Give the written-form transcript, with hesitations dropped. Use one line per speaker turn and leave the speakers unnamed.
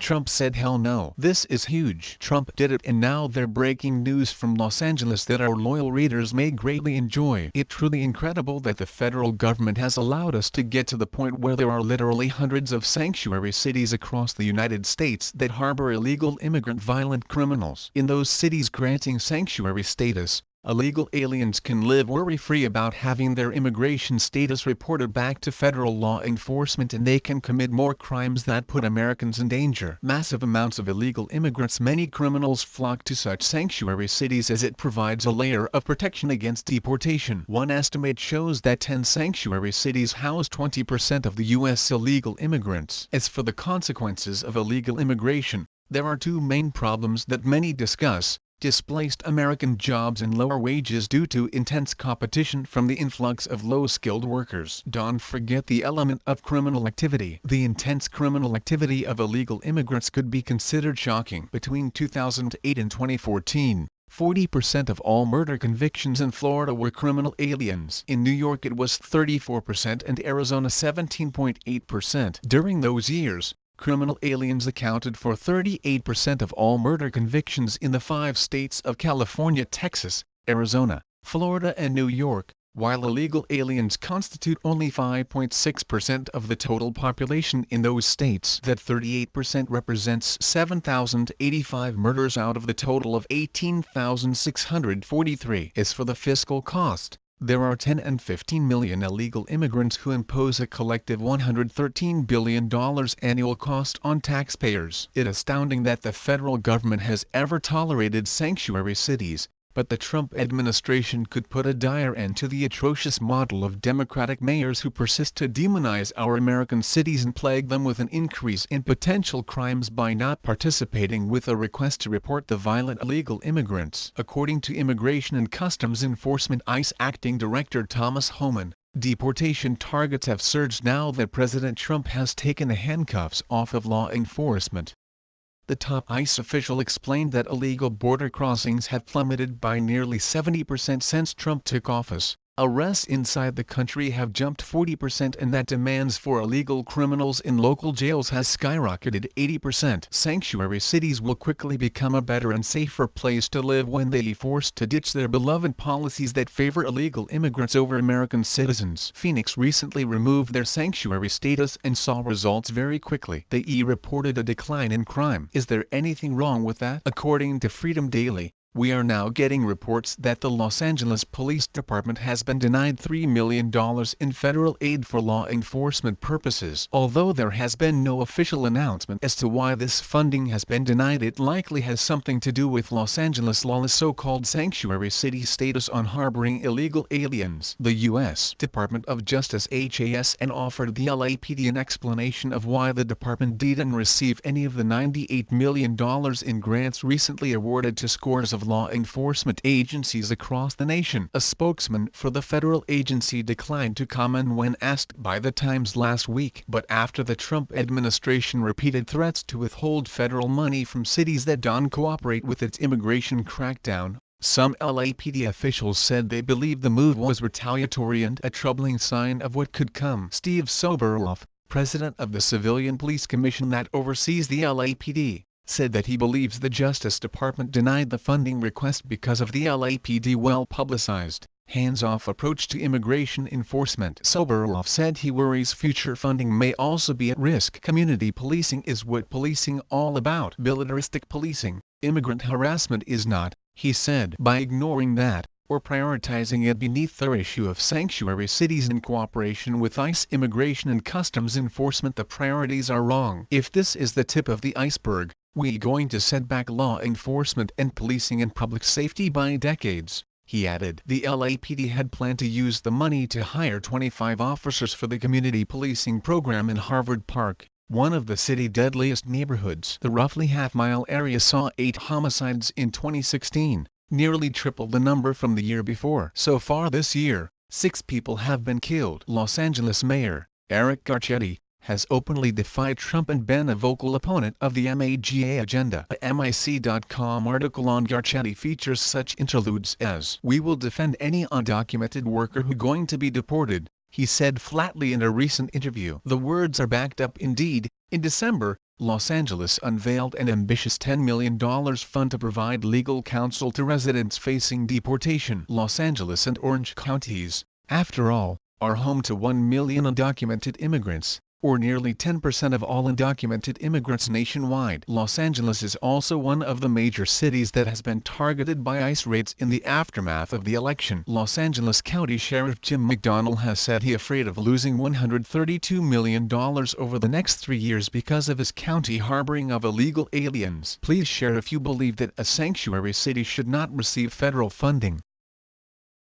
Trump said hell no. This is huge. Trump did it, and now they're breaking news from Los Angeles that our loyal readers may greatly enjoy. It's truly incredible that the federal government has allowed us to get to the point where there are literally hundreds of sanctuary cities across the United States that harbor illegal immigrant violent criminals. In those cities granting sanctuary status, illegal aliens can live worry-free about having their immigration status reported back to federal law enforcement, and they can commit more crimes that put Americans in danger. Massive amounts of illegal immigrants, many criminals flock to such sanctuary cities as it provides a layer of protection against deportation. One estimate shows that 10 sanctuary cities house 20% of the U.S. illegal immigrants. As for the consequences of illegal immigration, there are two main problems that many discuss: displaced American jobs and lower wages due to intense competition from the influx of low-skilled workers. Don't forget the element of criminal activity. The intense criminal activity of illegal immigrants could be considered shocking. Between 2008 and 2014, 40% of all murder convictions in Florida were criminal aliens. In New York it was 34% and Arizona 17.8%. During those years, criminal aliens accounted for 38% of all murder convictions in the 5 states of California, Texas, Arizona, Florida and New York, while illegal aliens constitute only 5.6% of the total population in those states. That 38% represents 7,085 murders out of the total of 18,643. As for the fiscal cost, there are 10 and 15 million illegal immigrants who impose a collective $113 billion annual cost on taxpayers. It's astounding that the federal government has ever tolerated sanctuary cities, but the Trump administration could put a dire end to the atrocious model of Democratic mayors who persist to demonize our American cities and plague them with an increase in potential crimes by not participating with a request to report the violent illegal immigrants. According to Immigration and Customs Enforcement ICE Acting Director Thomas Homan, deportation targets have surged now that President Trump has taken the handcuffs off of law enforcement. The top ICE official explained that illegal border crossings have plummeted by nearly 70% since Trump took office. Arrests inside the country have jumped 40% and that demands for illegal criminals in local jails has skyrocketed 80%. Sanctuary cities will quickly become a better and safer place to live when they are forced to ditch their beloved policies that favor illegal immigrants over American citizens. Phoenix recently removed their sanctuary status and saw results very quickly. The E reported a decline in crime. Is there anything wrong with that? According to Freedom Daily, we are now getting reports that the Los Angeles Police Department has been denied $3 million in federal aid for law enforcement purposes. Although there has been no official announcement as to why this funding has been denied, it likely has something to do with Los Angeles law's so-called sanctuary city status on harboring illegal aliens. The U.S. Department of Justice (HAS) and offered the LAPD an explanation of why the department didn't receive any of the $98 million in grants recently awarded to scores of law enforcement agencies across the nation. A spokesman for the federal agency declined to comment when asked by The Times last week. But after the Trump administration repeated threats to withhold federal money from cities that don't cooperate with its immigration crackdown, some LAPD officials said they believed the move was retaliatory and a troubling sign of what could come. Steve Soberloff, president of the Civilian Police Commission that oversees the LAPD, said that he believes the Justice Department denied the funding request because of the LAPD well-publicized, hands-off approach to immigration enforcement. Soberloff said he worries future funding may also be at risk. Community policing is what policing all about. Militaristic policing, immigrant harassment is not, he said. By ignoring that, or prioritizing it beneath the issue of sanctuary cities in cooperation with ICE Immigration and Customs Enforcement, the priorities are wrong. If this is the tip of the iceberg, we're going to set back law enforcement and policing and public safety by decades, he added. The LAPD had planned to use the money to hire 25 officers for the community policing program in Harvard Park, one of the city's deadliest neighborhoods. The roughly half-mile area saw 8 homicides in 2016, nearly triple the number from the year before. So far this year, 6 people have been killed. Los Angeles Mayor Eric Garcetti has openly defied Trump and been a vocal opponent of the MAGA agenda. A MIC.com article on Garcetti features such interludes as, "We will defend any undocumented worker who's going to be deported," he said flatly in a recent interview. The words are backed up indeed. In December, Los Angeles unveiled an ambitious $10 million fund to provide legal counsel to residents facing deportation. Los Angeles and Orange counties, after all, are home to 1 million undocumented immigrants, or nearly 10% of all undocumented immigrants nationwide. Los Angeles is also one of the major cities that has been targeted by ICE raids in the aftermath of the election. Los Angeles County Sheriff Jim McDonnell has said he is afraid of losing $132 million over the next 3 years because of his county harboring of illegal aliens. Please share if you believe that a sanctuary city should not receive federal funding.